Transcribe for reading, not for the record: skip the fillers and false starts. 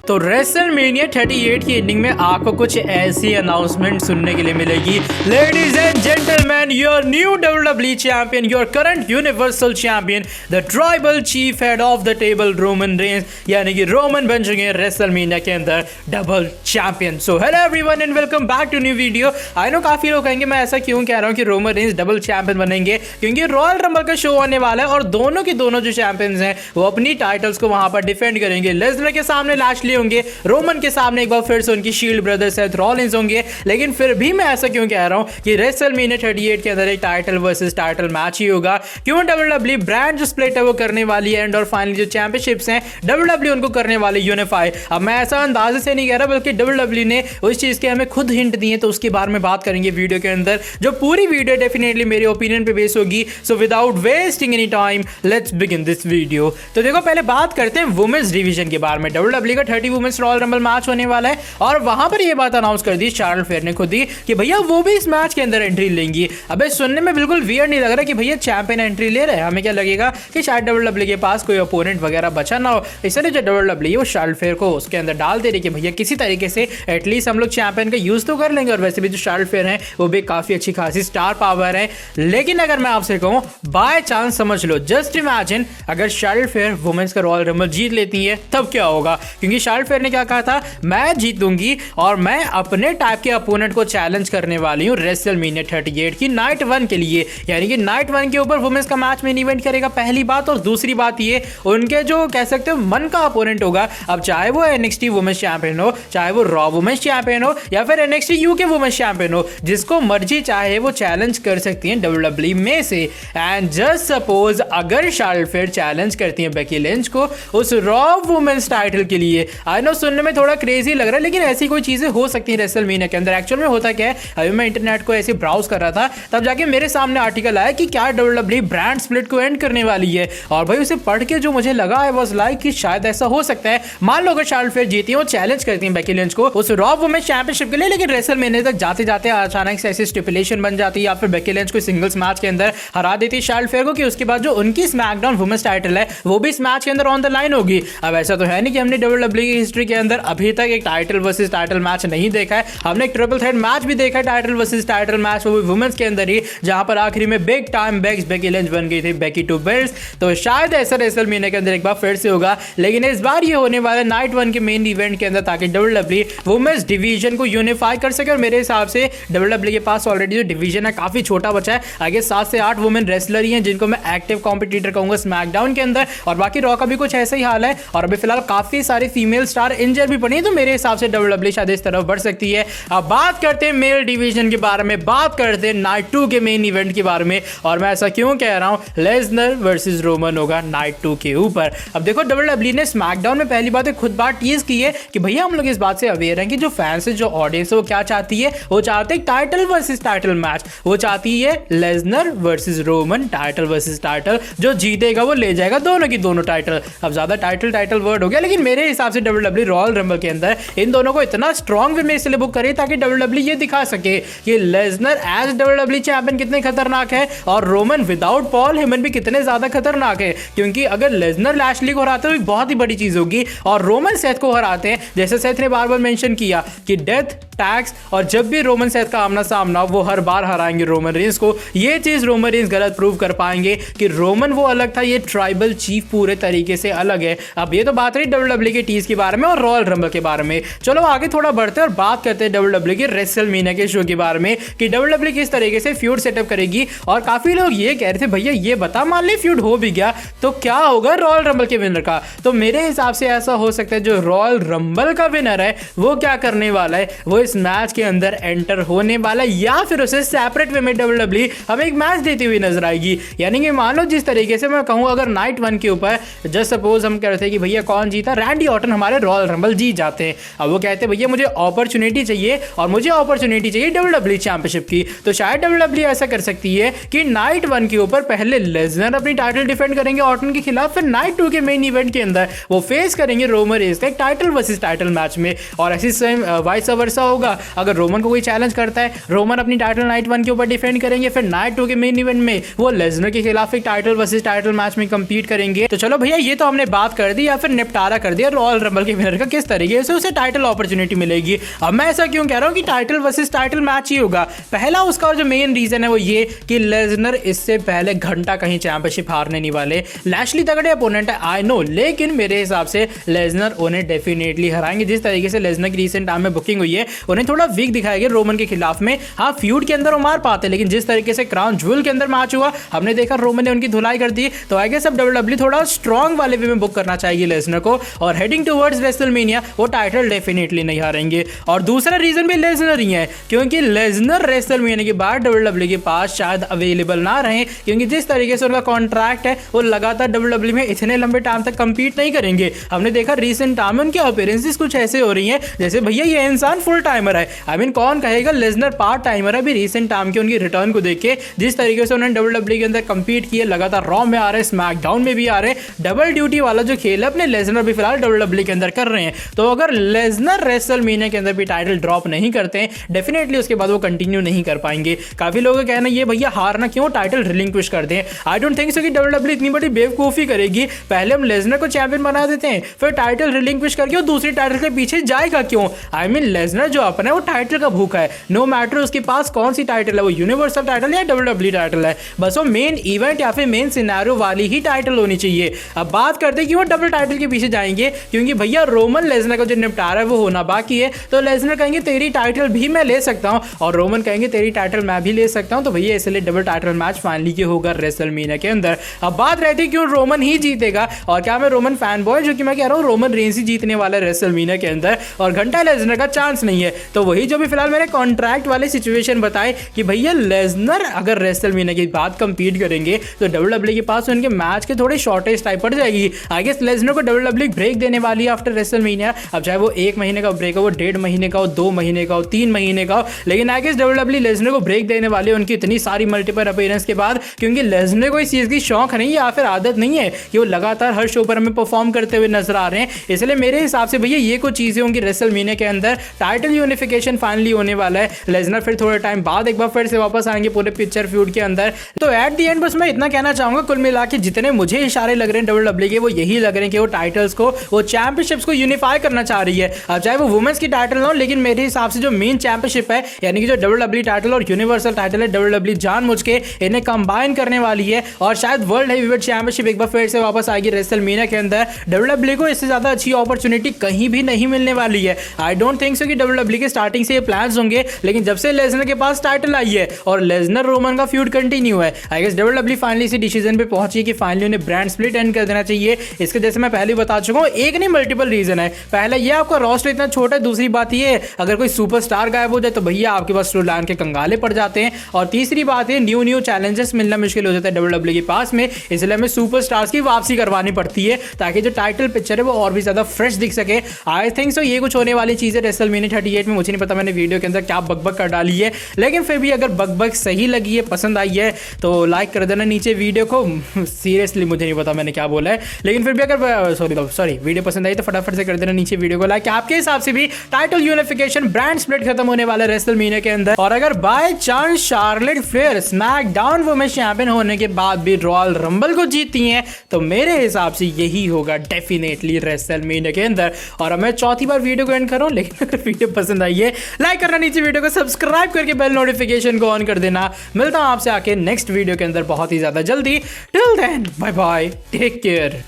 तो रेसलमेनिया 38 की एंडिंग में आपको कुछ ऐसी अनाउंसमेंट सुनने के लिए मिलेगी। Ladies and gentleman, your new WWE champion, your current universal champion, the tribal chief head of the table Roman Reigns, यानी कि रोमन बन चुके हैं रेसलमेनिया के अंदर double champion. So hello everyone and welcome back to new video. I know काफी लोग कहेंगे मैं ऐसा क्यों कह रहा हूँ कि रोमन रेंस डबल चैंपियन बनेंगे, क्योंकि रॉयल रंबल का शो आने वाला है और दोनों के दोनों जो चैंपियंस हैं वो अपनी टाइटल्स को वहां पर डिफेंड करेंगे। लेसनर के सामने लैशली होंगे, रोमन के सामने एक बार फिर से उनकी शील्ड ब्रदर्स सेथ रॉलिंस होंगे। लेकिन फिर भी मैं ऐसा क्यों कह रहा हूं कि रेसलमेनिया 38 के अंदर एक टाइटल वर्सेस टाइटल मैच ही होगा, क्यों WWE ब्रांड जो स्प्लिट है वो करने वाली है एंड और फाइनली जो चैंपियनशिप्स हैं WWE उनको करने वाले यूनिफाई। अब मैं ऐसा अंदाजे से नहीं कह रहा, बल्कि WWE ने उस चीज के हमें खुद हिंट दिए, तो उसके बारे में बात करेंगे वीडियो के अंदर, जो पूरी वीडियो डेफिनेटली मेरे ओपिनियन पे बेस होगी। So without wasting any time let's begin this video. तो देखो पहले बात करते हैं वुमेन्स डिवीजन के बारे में। WWE का 30 वुमेन्स रॉयल रंबल मैच होने वाला है और वहां पर ये बात अनाउंस कर दी चार्लोट फेयर ने खुद ही कि भैया वो भी इस मैच के अंदर एंट्री लेंगी। अबे सुनने में बिल्कुल वियर्ड नहीं लग रहा कि भैया चैंपियन एंट्री ले रहे हैं? हमें क्या लगेगा कि शायद WWE के पास कोई ओपोनेंट वगैरह बचा ना हो, इसलिए जो WWE वो चार्लोट फेयर को उसके अंदर डाल दे रही कि भैया किसी तरीके से एटलीस्ट हम लोग चैंपियन का यूज तो कर लेंगे। और वैसे भी जो चार्लोट फेयर है वो भी काफी अच्छी खासी स्टार पावर है। लेकिन अगर मैं आपसे कहूं बाय चांस समझ लो, जस्ट इमेजिन अगर चार्लोट फेयर वुमेन्स का रॉयल रंबल जीत लेती है तब क्या होगा? क्योंकि चार्लोट फेयर ने क्या कहा था, मैं जीतूंगी और मैं अपने टाइप के अपोनेंट को चैलेंज करने वाली हूं रेसलमेनिया 38 की नाइट 1 के लिए, यानी कि नाइट 1 के ऊपर वुमेन्स का मैच में इवेंट करेगा, पहली बात। और दूसरी बात ये, उनके जो कह सकते हो मन का अपोनेंट होगा, अब चाहे वो NXT वुमेन्स चैंपियन हो, चाहे वो रॉ वुमेन्स चैंपियन हो या फिर NXT UK वुमेन्स चैंपियन हो, जिसको मर्जी चाहे वो चैलेंज कर सकती हैं WWE में से। एंड जस्ट सपोज अगर चार्लोट फेयर चैलेंज करती हैं बेकी लिंच को उस रॉ वुमेन्स टाइटल के लिए, आई नो सुनने में थोड़ा क्रेजी लग रहा है, लेकिन ऐसी कोई चीजें हो सकती हैं रेसलमेनिया के अंदर। एक्चुअल में होता क्या है, अभी मैं इंटरनेट को ऐसे ब्राउज कर रहा था, तब जाके मेरे सामने आर्टिकल आया कि क्या WWE ब्रांड स्प्लिट को एंड करने वाली है। और भाई उसे पढ़ के जो मुझे लगा है वाज लाइक कि शायद ऐसा हो सकता है। मान लो अगर चार्लोट फेयर जीती है, वो चैलेंज करती हैं बेकी लिंच को उस रॉ वुमेन्स चैंपियनशिप के लिए, लेकिन रेसलमेनिया तक जाते जाते अचानक से ऐसी स्टिपुलेशन बन जाती है या फिर बेकी लिंच को सिंगल्स मैच के अंदर हरा देती है चार्लोट फेयर को, कि उसके बाद जो उनकी स्मैकडाउन वुमेन्स टाइटल है वो भी इस मैच के अंदर ऑन द लाइन होगी। अब ऐसा तो है नहीं कि हमने WWE की हिस्ट्री के अंदर अभी तक एक टाइटल वर्सेस टाइटल मैच नहीं देखा है। हमने एक ट्रिपल थ्रेट मैच भी देखा है, टाइटल वर्सेस टाइटल मैच, वो भी वुमेन्स के अंदर ही, जहां पर आखिरी में बिग टाइम बेकी लिंच बन गई थी बेकी टू बेल्ट्स। तो शायद ऐसा रेसलमेनिया के अंदर एक बार फिर से होगा, लेकिन इस बार ये होने वाला नाइट 1 के मेन इवेंट के अंदर, ताकि WWE वुमेन्स डिवीजन को यूनिफाई कर सके। और मेरे हिसाब से WWE के पास ऑलरेडी जो डिवीजन है काफी छोटा बचा है, आगे 7 से 8 वुमेन रेसलर ही हैं जिनको मैं एक्टिव कॉम्पिटिटर कहूंगा स्मैकडाउन के अंदर, और बाकी रॉ का भी कुछ ऐसा ही हाल है। और अभी फिलहाल काफी सारे फीमेल स्टार इंजर भी पड़ी है, तो मेरे हिसाब से WWE शायद इस तरफ बढ़ सकती है। अब बात करते हैं मेल डिवीजन के बारे में, बात करते हैं नाइट 2 के मेन इवेंट के बारे में। और मैं ऐसा क्यों कह रहा हूं, लेसनर वर्सेस रोमन होगा नाइट 2 के ऊपर। अब देखो WWE ने स्मैकडाउन में पहली बात खुद बात टीज की है कि भैया हम लोग इस बात से अवेयर हैं कि जो फैंस है, जो ऑडियंस है, वो क्या चाहती है, वो चाहते हैं टाइटल वर्सेस टाइटल मैच, वो चाहती है Lesnar versus Roman title versus title, जो जीतेगा वो ले जाएगा दोनों की दोनों टाइटल। अब ज्यादा टाइटल वर्ड हो गया, लेकिन मेरे हिसाब से WWE रॉयल रंबल के अंदर इन दोनों को इतना स्ट्रॉन्ग वे में इसलिए बुक करे ताकि WWE ये दिखा सके कि लेसनर एज WWE चैंपियन कितने खतरनाक है और रोमन विदाउट पॉल हेमन भी कितने ज्यादा खतरनाक है। क्योंकि अगर लेसनर लैशली को हराते तो बहुत ही बड़ी चीज होगी, और रोमन सेथ को हराते हैं, जैसे सेथ ने बार बार मेंशन किया कि डेथ टैक्स, और जब भी रोमन सेथ का आमना सामना वो हर बार हराएंगे रोमन रेंस को। ये चीज रोमन रेंस गलत प्रूव कर पाएंगे कि रोमन वो अलग था, ये ट्राइबल चीफ पूरे तरीके से अलग है। अब ये तो बात रही WWE के टीज के बारे में और रॉयल रंबल के बारे में। चलो आगे थोड़ा बढ़ते हैं और बात करते हैं WWE के रेसलमेनिया के शो के बारे में कि WWE किस तरीके से फ्यूड सेटअप करेगी। और काफी लोग ये कह रहे थे भैया ये बता, मान ली फ्यूड हो भी गया तो क्या होगा रॉयल रंबल के विनर का? तो मेरे हिसाब से ऐसा हो सकता है जो रॉयल रंबल का विनर है वो क्या करने वाला है, वो इस मैच के अंदर एंटर होने वाला है, या फिर उसे सेपरेट वे में WWE हमें एक मैच देती हुई नजर आएगी। यानी कि मान लो जिस तरीके से मैं कहूँ, अगर नाइट 1 के ऊपर जस्ट सपोज हम कह रहे थे कि भैया कौन जीता, रैंडी ऑर्टन हमारे रॉयल रंबल जीत जाते हैं। अब वो कहते हैं भैया मुझे अपॉर्चुनिटी चाहिए और मुझे अपॉर्चुनिटी चाहिए WWE चैंपियनशिप की, तो शायद WWE ऐसा कर सकती है कि नाइट 1 के ऊपर पहले लेसनर अपनी टाइटल डिफेंड करेंगे ऑर्टन के खिलाफ, फिर नाइट 2 के मेन इवेंट के अंदर वो फेस करेंगे रोमन रेंस का टाइटल वर्सेस टाइटल मैच में। और ऐसी सेम वाइस वर्सा होगा होगा अगर रोमन को कोई चैलेंज करता है। रोमन अपनी टाइटल नाइट 1 के ऊपर डिफेंड करेंगे, फिर नाइट 2 के मेन इवेंट में वो लेसनर के खिलाफ एक टाइटल वर्सेस टाइटल मैच में कंपीट करेंगे। तो चलो भैया ये तो हमने बात कर दी या फिर निपटारा कर दिया रॉयल रंबल के विनर का किस तरीके से उसे टाइटल अपॉर्चुनिटी मिलेगी। अब मैं ऐसा क्यों कह रहा हूं कि टाइटल वर्सेस टाइटल मैच ही होगा। पहला उसका जो मेन रीजन है वो ये कि लेसनर इससे पहले घंटा कहीं चैंपियनशिप हारने नहीं वाले। लैशली तगड़े अपोनेंट है आई नो, लेकिन मेरे हिसाब से लेसनर उन्हें डेफिनेटली हराएंगे। जिस तरीके से लेसनर की रिसेंट टाइम में बुकिंग हुई है उन्हें थोड़ा वीक दिखाया गया रोमन के खिलाफ में। हाँ फ्यूड के अंदर वो मार पाते, लेकिन जिस तरीके से क्राउन ज्वेल के अंदर मैच हुआ हमने देखा रोमन ने उनकी धुलाई कर दी। तो आई गेस अब डब्ल्यूडब्ल्यू थोड़ा स्ट्रॉन्ग वाले वे में बुक करना चाहिए लेसनर को, और हेडिंग टुवर्ड्स रेसलमेनिया वो टाइटल डेफिनेटली नहीं हारेंगे। और दूसरा रीजन भी लेसनर ही है, क्योंकि लेसनर रेसलमेनिया के बाद डब्ल्यूडब्ल्यू के पास शायद अवेलेबल ना रहे, क्योंकि जिस तरीके से उनका कॉन्ट्रैक्ट है वो लगातार डब्ल्यूडब्ल्यू में इतने लंबे टाइम तक कंपीट नहीं करेंगे। हमने देखा रिसेंट टाइम में उनकी अपीयरेंसेस कुछ ऐसे हो रही हैं जैसे भैया ये इंसान फुल टाइमर है। आई मीन कौन कहेगा लेसनर पार्ट टाइमर है। अभी रिसेंट टाइम के उनकी रिटर्न को देख के जिस तरीके से उन्होंने डब्ल्यूडब्ल्यू के अंदर कंपीट किए, लगातार रॉ में आ रहे, स्मैकडाउन में भी आ रहे, डबल ड्यूटी वाला जो खेल है अपने लेसनर भी फिलहाल डब्ल्यूडब्ल्यू के अंदर कर रहे हैं। तो अगर लेसनर रेसलमेनिया के अंदर भी टाइटल ड्रॉप नहीं करते हैं डेफिनेटली उसके बाद वो कंटिन्यू नहीं कर पाएंगे। काफी लोगों का कहना ये भैया हारना क्यों, टाइटल रिलिंक्विश कर दें। आई डोंट थिंक सो कि डब्ल्यूडब्ल्यू इतनी बड़ी बेवकूफी करेगी। पहले हम लेसनर को चैंपियन बना देते हैं, फिर टाइटल रिलिंक्विश करके वो दूसरी टाइटल के पीछे जाएगा क्यों। आई मीन लेसनर जो अपना है वो टाइटल का भूखा है, नो मैटर उसके पास कौन सी टाइटल है, वो यूनिवर्सल टाइटल या डब्ल्यूडब्ल्यू टाइटल है, बस वो मेन इवेंट या फिर मेन सिनेरियो वाली ही टाइटल होनी चाहिए। अब बात करते हैं कि वो डबल टाइटल के पीछे जाएंगे, क्योंकि भैया रोमन लेसनर का जो निपटारा है वो होना बाकी है। तो लेसनर कहेंगे तेरी टाइटल भी मैं ले सकता हूं, और रोमन कहेंगे तेरी टाइटल मैं भी ले सकता हूं। तो भैया इसलिए डबल टाइटल मैच फाइनली के होगा रेसलमेनिया के अंदर। अब बात रहती है क्यों रोमन ही जीतेगा, और क्या मैं रोमन फैन बॉय जो कि मैं कह रहा हूं रोमन रेंज ही जीतने वाला है रेसलमेनिया के अंदर, और घंटा लेसनर का चांस नहीं है। तो वही जो भी फिलहाल मैंने कॉन्ट्रैक्ट वाले सिचुएशन बताए कि भैया लेसनर अगर रेसलमेनिया के बाद कंपीट करेंगे तो डब्ल्यूडब्ल्यू के पास उनके मैच के थोड़े शॉर्टेज टाइप पड़ जाएगी। आई गेस लेसनर को डब्ल्यूडब्ल्यू ब्रेक देने वाली है आफ्टर रेसलमेनिया। अब चाहे वो 1 महीने का ब्रेक हो, वो 1.5 महीने का हो, 2 महीने का हो, 3 महीने का हो, लेकिन आई गेस डब्ल्यूडब्ल्यू लेसनर को ब्रेक देने वाली है उनकी इतनी सारी मल्टीपल अपीयरेंस के बाद, क्योंकि लेसनर को इस चीज की शौक नहीं है या फिर आदत नहीं है कि वो लगातार हर शो पर हमें परफॉर्म करते हुए नजर आ रहे हैं। इसलिए मेरे हिसाब से भैया ये कुछ चीजें होंगी रेसलमेनिया के अंदर। टाइटल यूनिफिकेशन फाइनली होने वाला है, लेसनर फिर थोड़े टाइम बाद एक बार फिर से वापस आएंगे पूरे पिक्चर फ्यूड के अंदर। तो एट दी एंड बस मैं इतना कहना चाहूंगा, कुल मिला के जितने मुझे इशारे लग रहे हैं डब्ल्यूडब्ल्यू के वो यही लग रहे हैं कि वो टाइटल्स को, वो चैंपियनशिप्स को यूनिफाई करना चाह रही है। चाहे वो वुमेन्स की टाइटल ना हो, लेकिन मेरे हिसाब से जो मेन चैंपियनशिप है यानी कि जो डब्ल्यूडब्ल्यू टाइटल और यूनिवर्सल टाइटल है, डब्ल्यूडब्ल्यू जानबूझ के इन्हें कंबाइन करने वाली है, और शायद वर्ल्ड हेवीवेट चैंपियनशिप एक बार फिर से वापस आएगी रेसलमेनिया के अंदर। डब्ल्यूडब्ल्यू को इससे ज्यादा अच्छी अपॉर्चुनिटी कहीं भी नहीं मिलने वाली है। आई डोंट थिंक सो कि डब्ल्यूडब्ल्यू के स्टार्टिंग से ये प्लान्स होंगे, लेकिन जब से लेसनर के पास टाइटल आई है और लेसनर रोमन का फ्यूड कंटिन्यू है, आई गेस डब्ल्यूडब्ल्यू फाइनली इसी डिसीजन पे पहुंची कि फाइनली उन्हें ब्रांड स्प्लिट एंड कर देना चाहिए। इसके जैसे मैं पहले बता चुका हूं, एक नहीं मल्टीपल रीजन है। पहला ये आपका रोस्टर इतना छोटा है, दूसरी बात ये अगर कोई सुपरस्टार गायब हो जाए तो भैया आपके पास स्टोरी लाइन के कंगाले पड़ जाते हैं, और तीसरी बात है न्यू चैलेंजेस मिलना मुश्किल हो जाता है डब्ल्यूडब्ल्यू के पास में। इसलिए हमें सुपरस्टार्स की वापसी करवानी पड़ती है ताकि जो टाइटल पिक्चर है वो और भी ज्यादा फ्रेश दिख सके। आई थिंक सो ये कुछ होने वाली चीज है रेसलमेनिया 38 में। मुझे नहीं पता मैंने वीडियो के अंदर क्या बकबक कर डाली है, लेकिन फिर भी अगर बकबक सही लगी है, पसंद आई है तो लाइक कर देना नीचे वीडियो को। सीरियसली मुझे नहीं पता मैंने क्या बोला है, लेकिन फिर भी अगर सॉरी वीडियो पसंद आई तो फटाफट से कर देना नीचे वीडियो को लाइक। आपके हिसाब से भी टाइटल यूनिफिकेशन ब्रांड स्प्लिट खत्म होने वाला है रेसलमेनिया के अंदर, और अगर by chance Charlotte Flair SmackDown women's champion होने के बाद भी रॉयल रंबल को जीतती हैं तो मेरे हिसाब से यही होगा डेफिनेटली रेसलमेनिया के अंदर। और मैं चौथी बार वीडियो को एंड कर रहा हूं, लेकिन अगर वीडियो पसंद आई है लाइक करना नीचे वीडियो को, सब्सक्राइब करके बेल नोटिफिकेशन को ऑन कर देना। मिलता हूं आपसे आके नेक्स्ट वीडियो के अंदर बहुत ही ज्यादा जल्दी। Till then bye bye, take care.